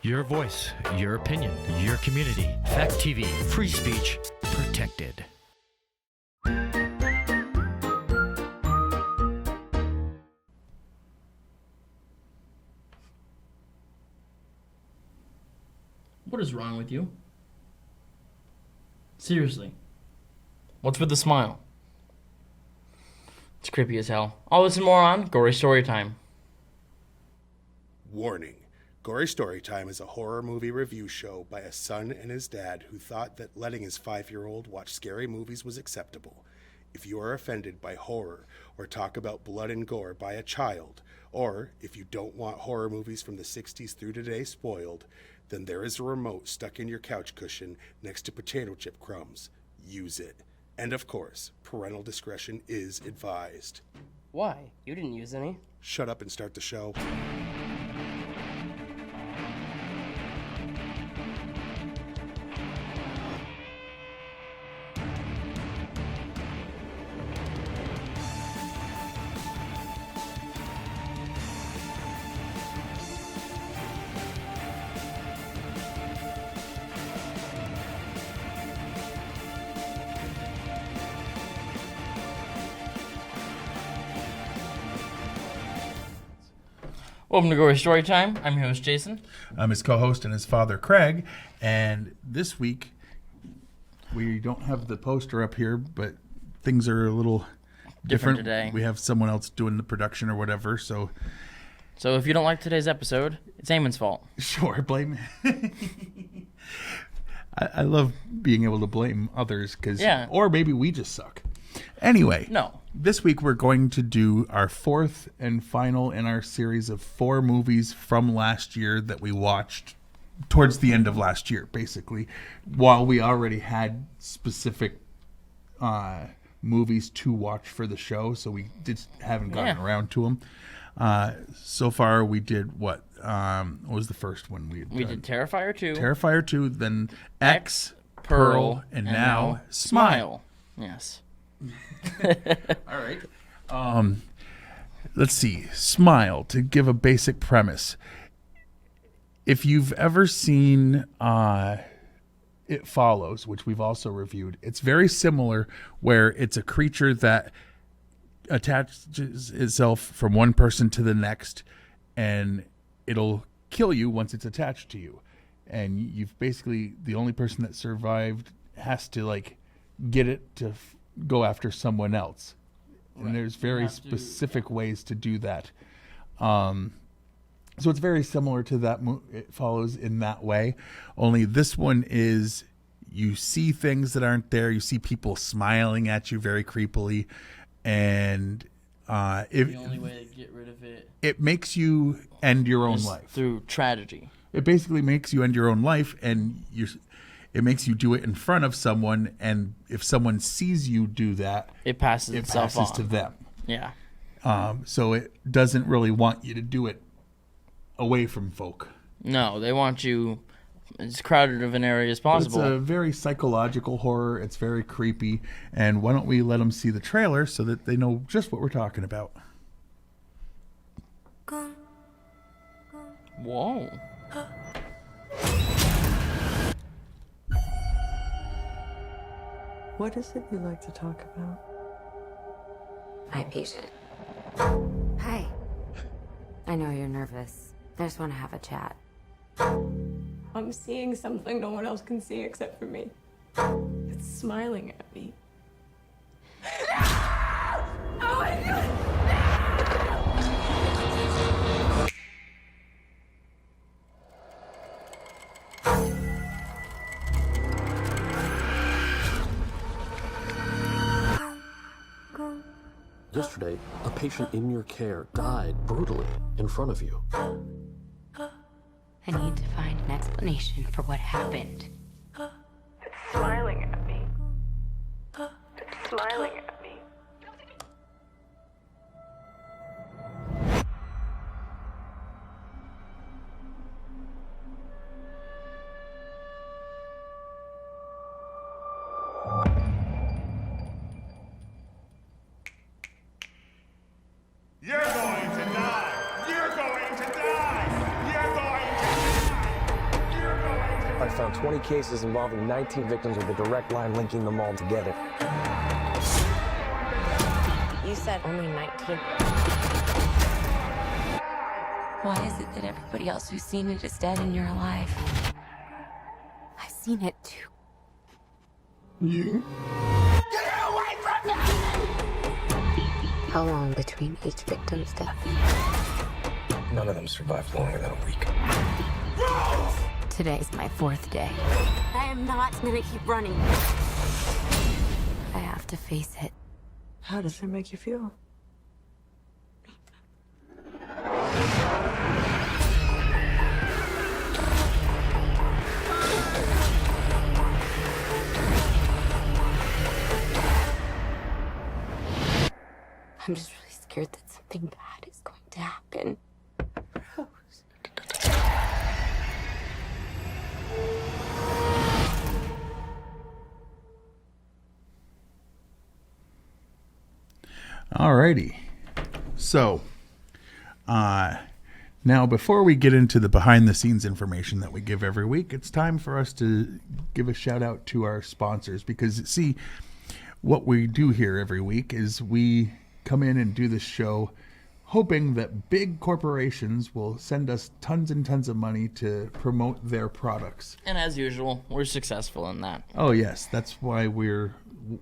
Your voice, your opinion, your community. Fact TV, free speech, protected. What is wrong with you? Seriously. What's with the smile? It's creepy as hell. All this and more on Gory Storytime. Warning. Gory Storytime is a horror movie review show by a son and his dad who thought that letting his 5-year-old watch scary movies was acceptable. If you are offended by horror or talk about blood and gore by a child, or if you don't want horror movies from the 60s through today spoiled, then there is a remote stuck in your couch cushion next to potato chip crumbs. Use it. And of course, parental discretion is advised. Why? You didn't use any. Shut up and start the show. Welcome to Gory Storytime. I'm your host, Jason. I'm his co-host and his father, Craig. And this week, we don't have the poster up here, but things are a little different today. We have someone else doing the production or whatever, so... So if you don't like today's episode, it's Eamon's fault. Sure, blame I love being able to blame others, because... Yeah. Or maybe we just suck. Anyway. No. This week we're going to do our fourth and final in our series of 4 movies from last year that we watched towards the end of last year, basically, while we already had specific movies to watch for the show, so we just haven't gotten around to them. So far we did what was the first one we had done? We did Terrifier 2. Terrifier 2, then X, Pearl, and now Smile. Yes. All right. Let's see. Smile, to give a basic premise. If you've ever seen It Follows, which we've also reviewed, it's very similar, where it's a creature that attaches itself from one person to the next, and it'll kill you once it's attached to you. And you've basically, the only person that survived has to, like, get it to go after someone else. And there's very specific ways to do that. So it's very similar to that. It Follows in that way. Only this one is, you see things that aren't there. You see people smiling at you very creepily. And the only way to get rid of it, it makes you end your own life. Through tragedy. It basically makes you end your own life, and it makes you do it in front of someone, and if someone sees you do that, it passes on to them. Yeah. So it doesn't really want you to do it away from folk. No, they want you as crowded of an area as possible. It's a very psychological horror. It's very creepy. And why don't we let them see the trailer so that they know just what we're talking about? Whoa. What is it you like to talk about? My patient. Hi. I know you're nervous. I just want to have a chat. I'm seeing something no one else can see except for me. It's smiling at me. Oh my God! Yesterday, a patient in your care died brutally in front of you. I need to find an explanation for what happened. It's smiling at me. It's smiling at me. You're going to die! You're going to die! You're going to die! I found 20 cases involving 19 victims with a direct line linking them all together. You said only 19. Why is it that everybody else who's seen it is dead and you're alive? I've seen it too. You? How long between each victim's death? None of them survived longer than a week. Today's my 4th day. I am not gonna keep running. I have to face it. How does it make you feel? I'm just really scared that something bad is going to happen. Alrighty. So, now before we get into the behind the scenes information that we give every week, it's time for us to give a shout out to our sponsors, because see, what we do here every week is we come in and do this show hoping that big corporations will send us tons and tons of money to promote their products. And as usual, we're successful in that. Oh yes, that's why we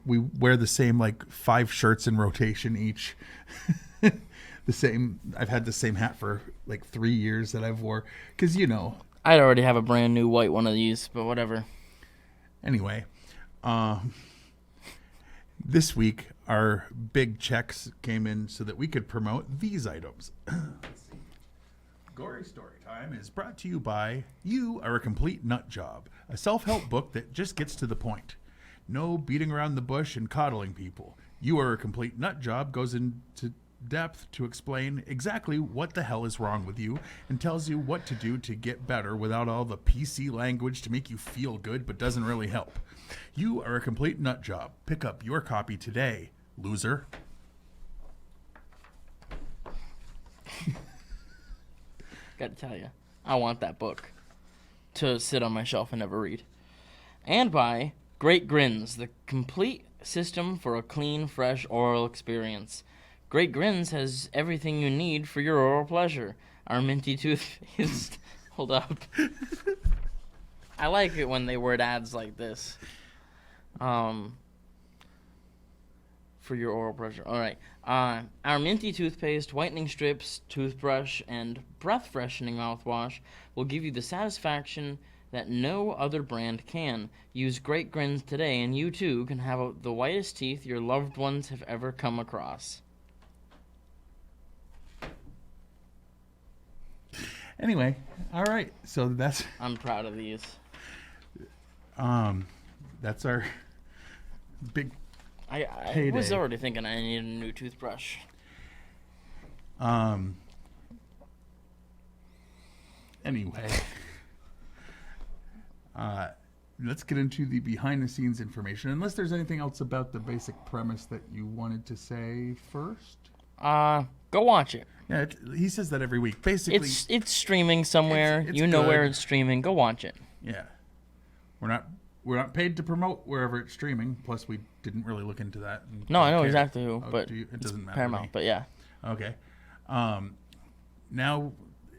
wear the same like 5 shirts in rotation each. I've had the same hat for like 3 years that I've wore, because I'd already have a brand new white one of these, but whatever. Anyway, this week our big checks came in so that we could promote these items. Gory Story Time is brought to you by You Are a Complete Nut Job, a self-help book that just gets to the point. No beating around the bush and coddling people. You Are a Complete Nut Job goes into depth to explain exactly what the hell is wrong with you and tells you what to do to get better without all the PC language to make you feel good but doesn't really help. You Are a Complete Nut Job. Pick up your copy today, loser. Gotta tell you, I want that book to sit on my shelf and never read. And by Great Grins, the complete system for a clean, fresh oral experience. Great Grins has everything you need for your oral pleasure. Our minty toothpaste. Hold up. I like it when they word ads like this. For your oral pleasure. All right. Our minty toothpaste, whitening strips, toothbrush, and breath freshening mouthwash will give you the satisfaction that no other brand can. Use Great Grins today, and you too can have the whitest teeth your loved ones have ever come across. Anyway, all right. So I'm proud of these. That's our big I payday. was already thinking I needed a new toothbrush. Anyway, let's get into the behind-the-scenes information. Unless there's anything else about the basic premise that you wanted to say first. Go watch it. Yeah, he says that every week. Basically, it's streaming somewhere. It's you know good. where it's streaming. Go watch it. Yeah, we're not paid to promote wherever it's streaming. Plus, we didn't really look into that. No, I know care. exactly who, Oh, but it doesn't matter. Paramount. But yeah. Okay. Now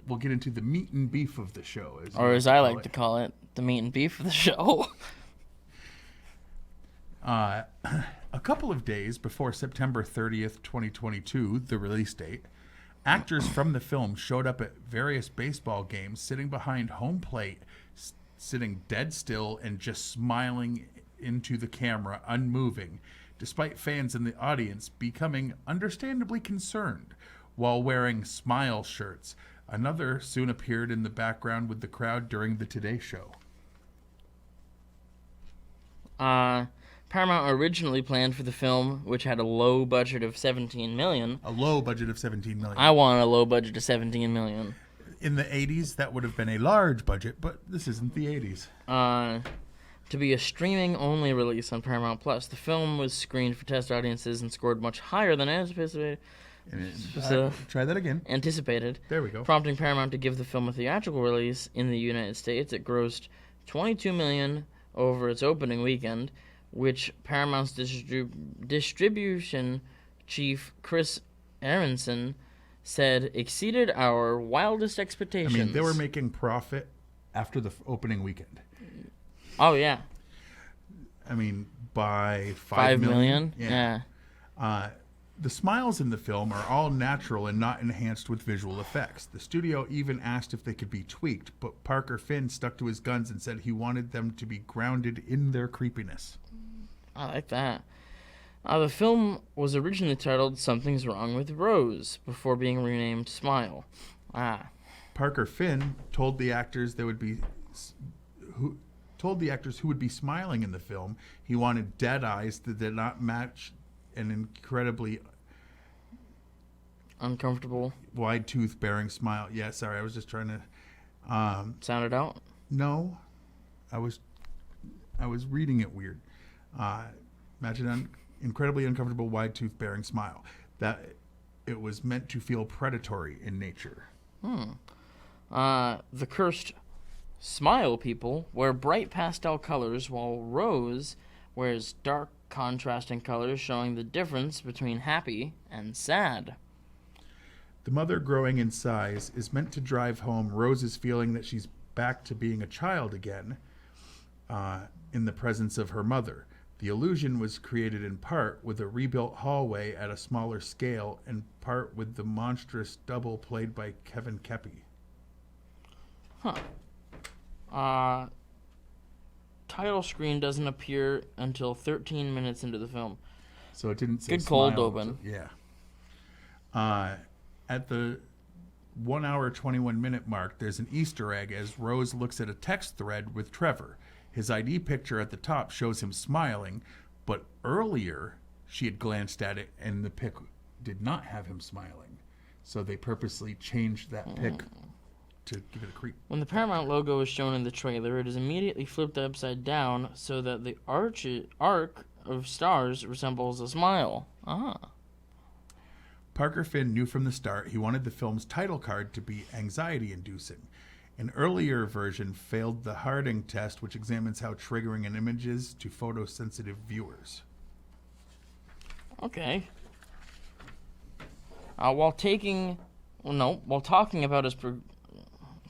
we'll get into the meat and beef of the show, Or as I like to call it, the meat and beef of the show. A couple of days before September 30th, 2022, the release date, actors from the film showed up at various baseball games sitting behind home plate, sitting dead still and just smiling into the camera, unmoving, despite fans in the audience becoming understandably concerned while wearing smile shirts. Another soon appeared in the background with the crowd during the Today Show. Paramount originally planned for the film, which had a low budget of $17 million. A low budget of $17 million. I want a low budget of $17 million. In the 80s, that would have been a large budget, but this isn't the 80s. To be a streaming-only release on Paramount Plus. The film was screened for test audiences and scored much higher than anticipated. Try that again. Anticipated. There we go. Prompting Paramount to give the film a theatrical release in the United States. It grossed $22 million over its opening weekend, which Paramount's distribution chief Chris Aronson said exceeded our wildest expectations. I mean, they were making profit after the opening weekend. Oh, yeah. I mean, by $5 million? Yeah. The smiles in the film are all natural and not enhanced with visual effects. The studio even asked if they could be tweaked, but Parker Finn stuck to his guns and said he wanted them to be grounded in their creepiness. I like that. The film was originally titled Something's Wrong with Rose before being renamed Smile. Parker Finn told the actors who would be smiling in the film he wanted dead eyes that did not match an incredibly uncomfortable wide tooth bearing smile. Yeah, sorry, I was just trying to sound it out. No, I was reading it weird. Imagine an incredibly uncomfortable wide tooth bearing smile. That it was meant to feel predatory in nature. The cursed smile people wear bright pastel colors, while Rose wears dark contrasting colors, showing the difference between happy and sad. The mother growing in size is meant to drive home Rose's feeling that she's back to being a child again in the presence of her mother. The illusion was created in part with a rebuilt hallway at a smaller scale and part with the monstrous double played by Kevin Kepi. Title screen doesn't appear until 13 minutes into the film. So it didn't say good cold smile, open. Yeah. At the 1 hour 21 minute mark, there's an Easter egg as Rose looks at a text thread with Trevor. His ID picture at the top shows him smiling, but earlier she had glanced at it and the pic did not have him smiling. So they purposely changed that pic to give it a creep. When the Paramount logo is shown in the trailer, it is immediately flipped upside down so that the arc of stars resembles a smile. Parker Finn knew from the start he wanted the film's title card to be anxiety-inducing. An earlier version failed the Harding test, which examines how triggering an image is to photosensitive viewers. Okay. While talking about his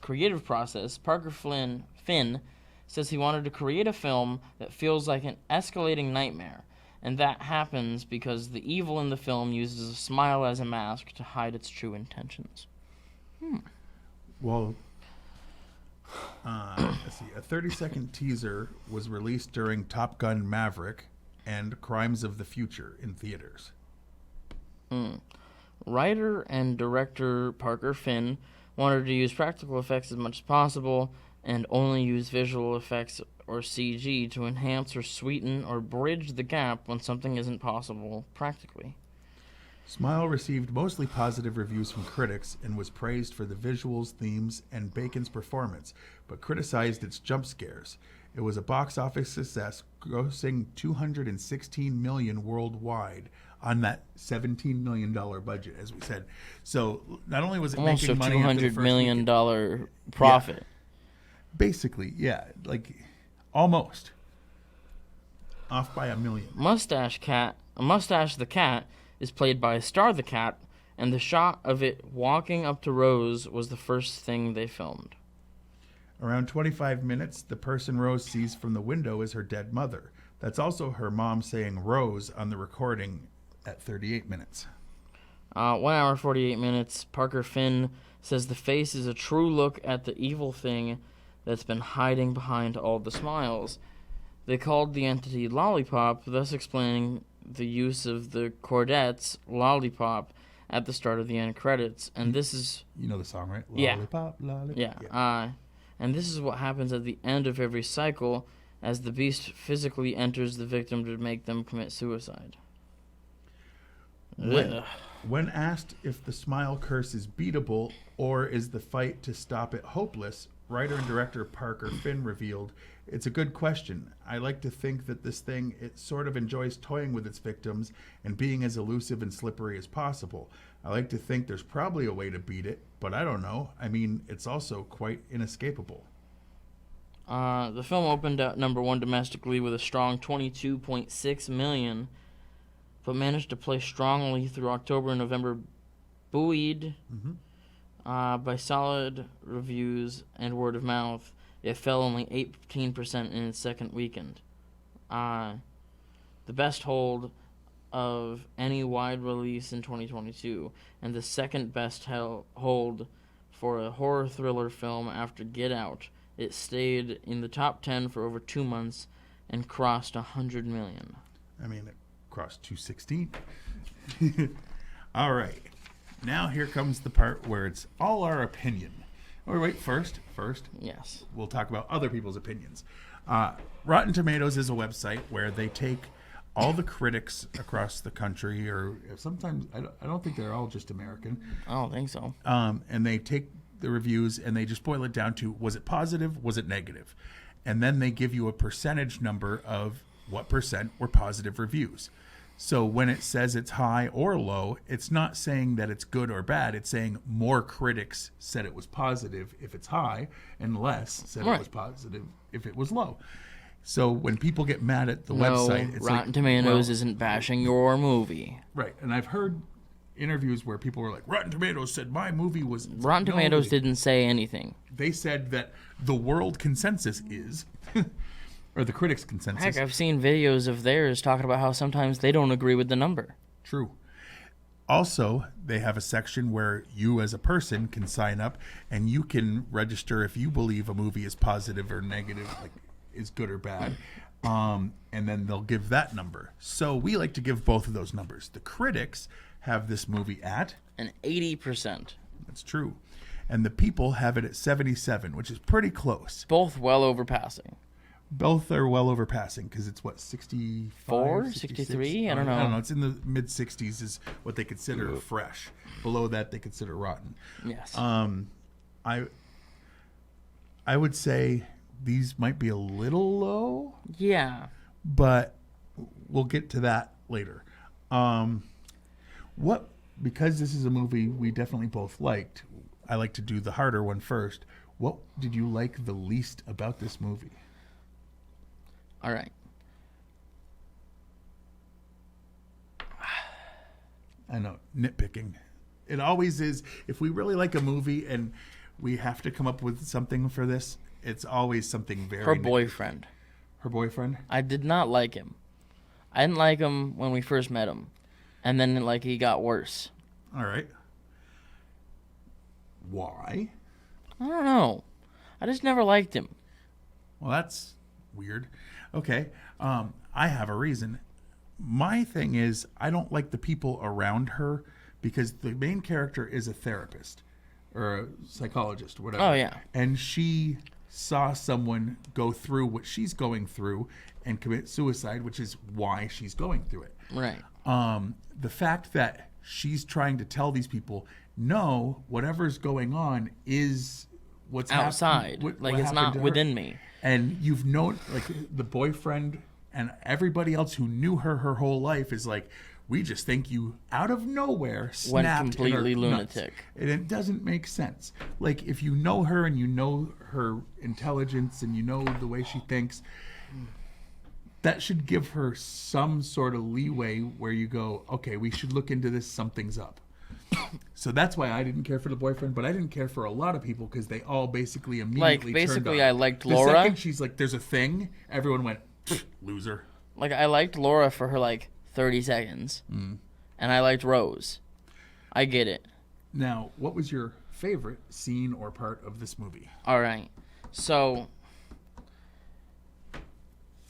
creative process, Parker Finn says he wanted to create a film that feels like an escalating nightmare, and that happens because the evil in the film uses a smile as a mask to hide its true intentions. Well, let's see. A 30-second teaser was released during Top Gun Maverick and Crimes of the Future in theaters. Writer and director Parker Finn wanted to use practical effects as much as possible and only use visual effects or CG to enhance or sweeten or bridge the gap when something isn't possible practically. Smile received mostly positive reviews from critics and was praised for the visuals, themes, and Bacon's performance, but criticized its jump scares. It was a box office success, grossing $216 million worldwide on that $17 million budget, as we said. So not only was it almost making money, almost a $200 million profit. Yeah. Basically, yeah, like almost off by $1 million. Mustache the cat is played by Star the cat, and the shot of it walking up to Rose was the first thing they filmed. Around 25 minutes, the person Rose sees from the window is her dead mother. That's also her mom saying Rose on the recording at 38 minutes. 1 hour, 48 minutes. Parker Finn says the face is a true look at the evil thing that's been hiding behind all the smiles. They called the entity Lollipop, thus explaining the use of the Chordettes Lollipop at the start of the end credits. And this is... You know the song, right? Yeah. Lollipop, lollipop. Yeah. And this is what happens at the end of every cycle as the beast physically enters the victim to make them commit suicide. When asked if the smile curse is beatable or is the fight to stop it hopeless, writer and director Parker Finn revealed, "It's a good question. I like to think that this thing, it sort of enjoys toying with its victims and being as elusive and slippery as possible. I like to think there's probably a way to beat it, but I don't know. I mean, it's also quite inescapable." The film opened at number 1 domestically with a strong $22.6 million, but managed to play strongly through October and November, buoyed by solid reviews and word of mouth. It fell only 18% in its second weekend. The best hold of any wide release in 2022, and the second best hold for a horror thriller film after Get Out. It stayed in the top 10 for over 2 months and crossed 100 million. I mean, it crossed 216. All right. Now here comes the part where it's all our opinion. Oh, wait, first, Yes. we'll talk about other people's opinions. Rotten Tomatoes is a website where they take all the critics across the country, or sometimes, I don't think they're all just American. I don't think so. And they take the reviews and they just boil it down to, was it positive, was it negative? And then they give you a percentage number of what percent were positive reviews. So when it says it's high or low, it's not saying that it's good or bad. It's saying more critics said it was positive if it's high, and less said it was positive if it was low. So when people get mad at the website, it's Rotten Tomatoes isn't bashing your movie. Right. And I've heard interviews where people were like, Rotten Tomatoes said my movie was... Rotten Tomatoes didn't say anything. They said that the world consensus is... or the critics' consensus. Heck, I've seen videos of theirs talking about how sometimes they don't agree with the number. True. Also, they have a section where you as a person can sign up and you can register if you believe a movie is positive or negative, like is good or bad. And then they'll give that number. So we like to give both of those numbers. The critics have this movie at... an 80%. That's true. And the people have it at 77, which is pretty close. Both well over passing. Both are well over passing because it's what, 64, 63? I don't know. I don't know. It's in the mid 60s is what they consider fresh. Below that, they consider rotten. Yes. I would say these might be a little low. Yeah. But we'll get to that later. Because this is a movie we definitely both liked, I like to do the harder one first. What did you like the least about this movie? All right. I know, nitpicking. It always is. If we really like a movie and we have to come up with something for this, it's always something very... Her boyfriend. Her boyfriend? I did not like him. I didn't like him when we first met him. And then, he got worse. All right. Why? I don't know. I just never liked him. Well, that's weird. Okay. I have a reason. My thing is, I don't like the people around her because the main character is a therapist or a psychologist, whatever. Oh, yeah. And she saw someone go through what she's going through and commit suicide, which is why she's going through it. Right. The fact that she's trying to tell these people, no, whatever's going on is what's outside. What it's not within me. And you've known, the boyfriend and everybody else who knew her whole life is like, we just think you out of nowhere snapped went completely lunatic. Nuts. And it doesn't make sense. Like, if you know her and you know her intelligence and you know the way she thinks, that should give her some sort of leeway where you go, okay, we should look into this, something's up. So that's why I didn't care for the boyfriend, but I didn't care for a lot of people because they all basically immediately turned on. I liked the Laura. The second she's like, there's a thing, everyone went, loser. I liked Laura for her 30 seconds. And I liked Rose. I get it. Now, what was your favorite scene or part of this movie? All right. So,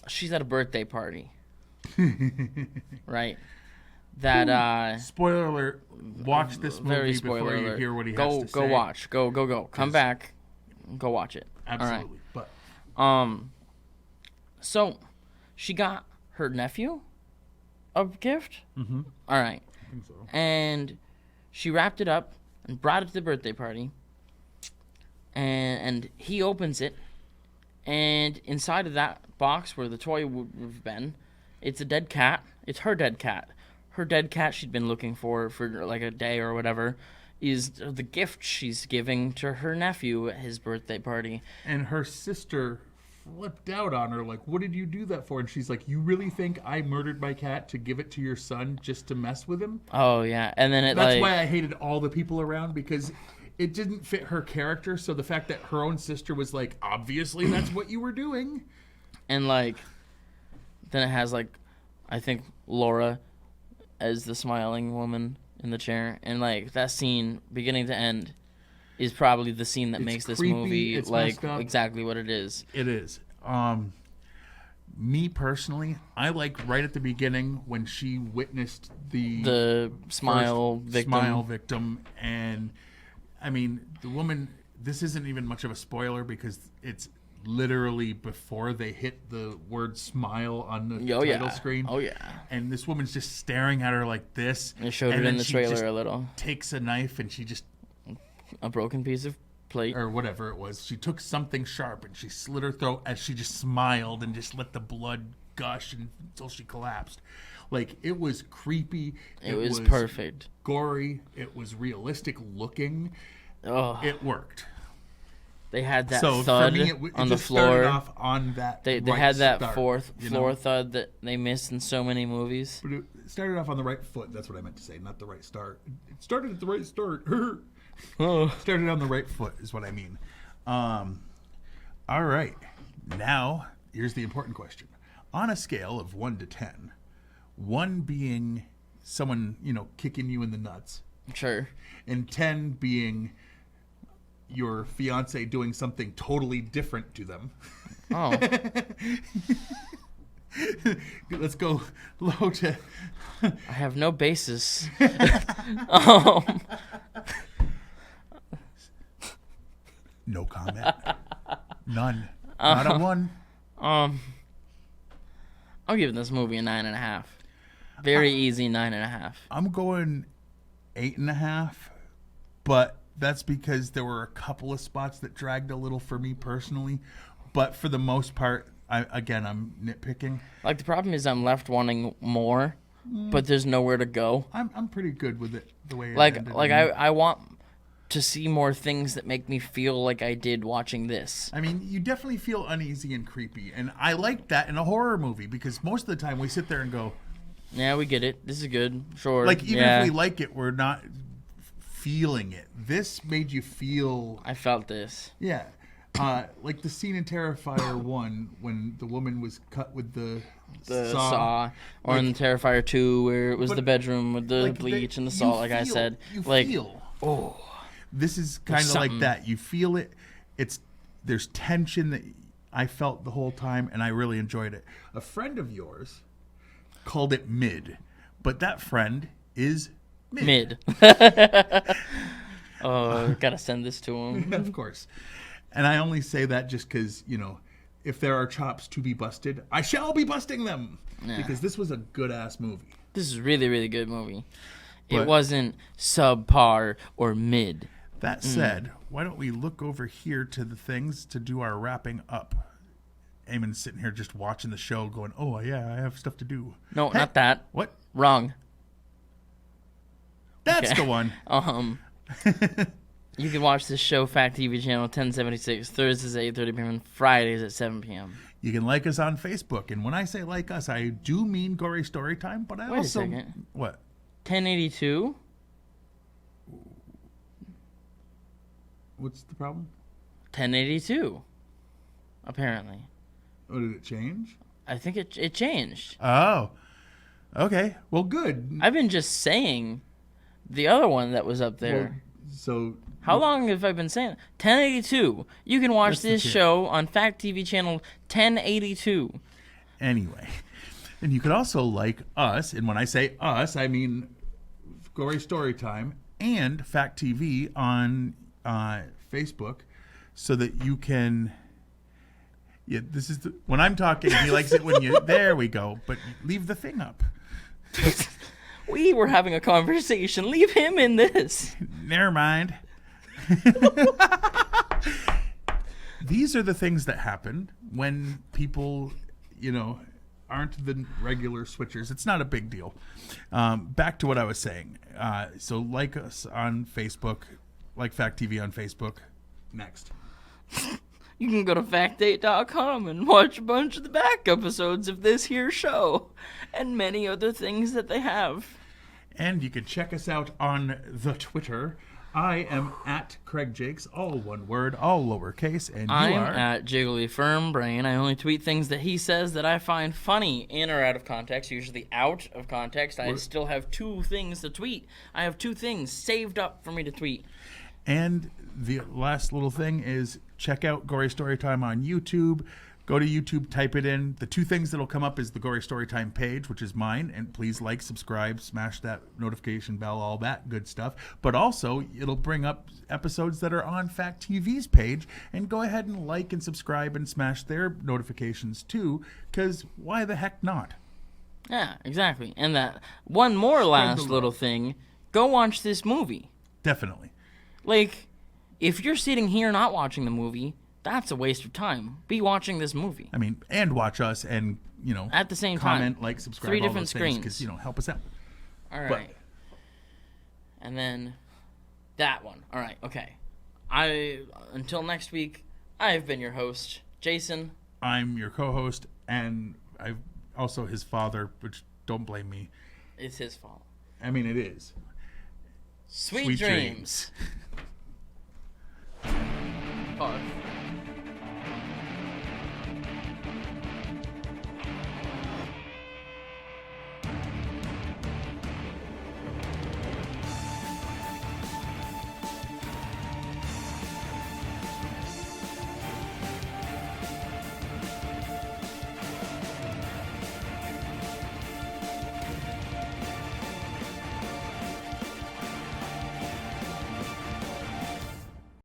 she's at a birthday party. Right? That, spoiler alert. Watch this movie before you hear what he has to say. Go watch. Go. Come back. Go watch it. Absolutely. All right. So, she got her nephew a gift? Mm-hmm. All right. I think so. And she wrapped it up and brought it to the birthday party. And he opens it. And inside of that box where the toy would have been, it's a dead cat. It's her dead cat. Her dead cat she'd been looking for a day or whatever is the gift she's giving to her nephew at his birthday party. And her sister flipped out on her, like, what did you do that for? And she's like, you really think I murdered my cat to give it to your son just to mess with him? Oh, yeah. And then That's why I hated all the people around, because it didn't fit her character. So the fact that her own sister was like, obviously that's what you were doing. And, like, then it has, like, I think Laura as the smiling woman in the chair. And, like, that scene, beginning to end, is probably the scene that makes this creepy, movie, it's like, messed up. exactly what it is. It is. Me personally, I like right at the beginning when she witnessed The smile victim. And I mean, the woman, this isn't even much of a spoiler because it's literally before they hit the word smile on the title screen. Oh, yeah. And this woman's just staring at her like this. They showed and it then in the she trailer just a little. takes a knife and she just, A broken piece of plate. or whatever it was, she took something sharp and she slit her throat as she just smiled and just let the blood gush until she collapsed. Like, it was creepy. It was perfect. Gory. It was realistic looking. Oh, It worked. they had that So thud for me, it on the just started floor. off on that. They right had that start, fourth you floor know? thud that they missed in so many movies. But it started off on the right foot. That's what I meant to say, not the right start. It started at the right start. Started on the right foot is what I mean. All right. Now, here's the important question. On a scale of 1 to 10, 1 being someone, kicking you in the nuts, Sure. and 10 being your fiance doing something totally different to them. Oh. Let's go low to... I have no basis. No comment. None. Not a 1. I'm giving this movie a 9.5. Very easy 9.5. I'm going 8.5, but that's because there were a couple of spots that dragged a little for me personally. But for the most part, I'm nitpicking. Like, the problem is I'm left wanting more, but there's nowhere to go. I'm pretty good with it the way it ended. I want to see more things that make me feel like I did watching this. I mean, you definitely feel uneasy and creepy, and I like that in a horror movie because most of the time we sit there and go, yeah, we get it. This is good. Sure. like, even yeah. if we like it, we're not feeling it. This made you feel... I felt this. Yeah. Like the scene in Terrifier 1 when the woman was cut with the saw. Or in Terrifier 2 where it was the bedroom with the bleach and the salt, like I said. Oh. This is kind of like that. You feel it. There's tension that I felt the whole time, and I really enjoyed it. A friend of yours called it mid, but that friend is mid. Oh, gotta send this to him. Of course. And I only say that just because, if there are chops to be busted, I shall be busting them. Yeah. Because this was a good-ass movie. This is a really, really good movie. But it wasn't subpar or mid. That said, why don't we look over here to the things to do our wrapping up? Eamon's sitting here just watching the show going, oh, yeah, I have stuff to do. No, not that. What? Wrong. That's the one. You can watch this show, Fact TV channel, 1076, Thursdays at 8:30 p.m. and Fridays at 7 p.m. You can like us on Facebook. And when I say like us, I do mean Gory Storytime, but I Wait also... a second. What? 1082? What's the problem? 1082. Apparently. Oh, did it change? I think it changed. Oh. Okay. Well, good. I've been just saying the other one that was up there. Well, so... How long have I been saying it? 1082. You can watch this show on Fact TV channel 1082. Anyway. And you can also like us, and when I say us, I mean Gory Storytime and Fact TV on Facebook, so that you can... Yeah, this is when I'm talking, he likes it when you... There we go. But leave the thing up. We were having a conversation. Leave him in this. Never mind. These are the things that happen when people, aren't the regular switchers. It's not a big deal. Back to what I was saying. So like us on Facebook, like Fact TV on Facebook. Next. You can go to Fact8.com and watch a bunch of the back episodes of this here show and many other things that they have. And you can check us out on the Twitter. I am at Craig Jakes, all one word, all lowercase, and you I'm are at Jiggly Firm Brain. I only tweet things that he says that I find funny, in or out of context, usually out of context. I still have 2 things to tweet. I have 2 things saved up for me to tweet. And the last little thing is check out Gory Storytime on YouTube. Go to YouTube, type it in. The 2 things that'll come up is the Gory Storytime page, which is mine, and please like, subscribe, smash that notification bell, all that good stuff. But also, it'll bring up episodes that are on Fact TV's page, and go ahead and like and subscribe and smash their notifications too, because why the heck not? Yeah, exactly. And that one more last little thing, go watch this movie. Definitely. Like, if you're sitting here not watching the movie, that's a waste of time. Be watching this movie. I mean, and watch us and, at the same comment, time. like, subscribe, 3 all different those screens. Because, help us out. All right. And then that one. All right, okay. Until next week, I've been your host, Jason. I'm your co-host, and I'm also his father, which don't blame me. It's his fault. I mean, it is. Sweet dreams. Pause.